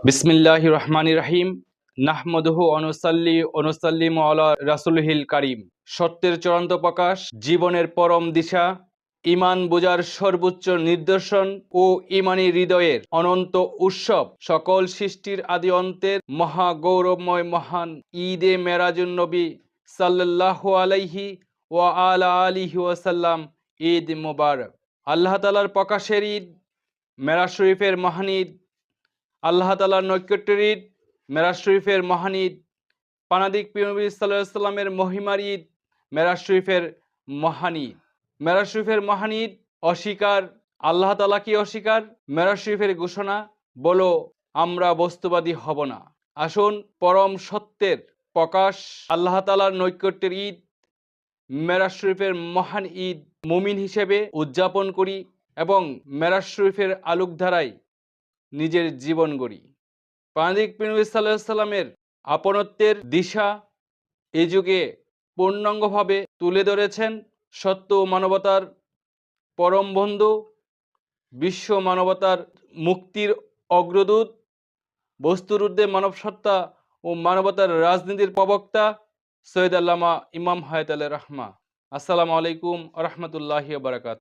বিসমিল্লাহির রহমানির রহিম। নাহমাদুহু অনুসাল্লিমু আলা রাসূলিহিল কারীম। সত্যের চূড়ান্ত প্রকাশ, জীবনের পরম দিশা, ঈমান বোঝার সর্বোচ্চ নিদর্শন ও ঈমানী হৃদয়ের অনন্ত উৎসব, সকল সৃষ্টির আদি অন্তের মহা গৌরবময় মহান ঈদে মেরাজুন নবী সাল্লাল্লাহু আলাইহি ওয়া আলা আলিহি ওয়াসাল্লাম। ঈদ মুবারক। আল্লাহ তাআলার প্রকাশের ঈদ, মেরাজ শরীফের মহান ঈদ, আল্লাহ তাআলার নৈকট্যের ঈদ, মেরাজ শরীফের মহান ঈদ, পানাদিক প্রিয় নবী সাল্লাল্লাহু আলাইহি সাল্লামের মহিমার ঈদ, মেরাজ শরীফের মহান ঈদ। মেরাজ শরীফের মহান ঈদ অস্বীকার, আল্লাহ তাআলা কি অস্বীকার? মেরাজ শরীফের ঘোষণা, বলো আমরা বস্তুবাদী হব না। আসুন পরম সত্যের প্রকাশ, আল্লাহ তাআলার নৈকট্যের ঈদ, মেরাজ শরীফের মহান ঈদ মুমিন হিসেবে উদযাপন করি এবং মেরাজ শরীফের আলোকধারায় নিজের জীবন গড়ি। প্রাণিক প্রিয় নবী সাল্লাল্লাহু আলাইহি সাল্লামের আপনত্বের দিশা এই যুগে পূর্ণাঙ্গভাবে তুলে ধরেছেন সত্য ও মানবতার পরম বন্ধু, বিশ্ব মানবতার মুক্তির অগ্রদূত, বস্তুর ঊর্ধ্বে মানব সত্তা ও মানবতার রাজনীতির প্রবক্তা সৈয়দ আল্লামা ইমাম হায়াত আলী রাহমা। আসসালামু আলাইকুম ওয়া রাহমাতুল্লাহি ওয়া বারাকাতুহু।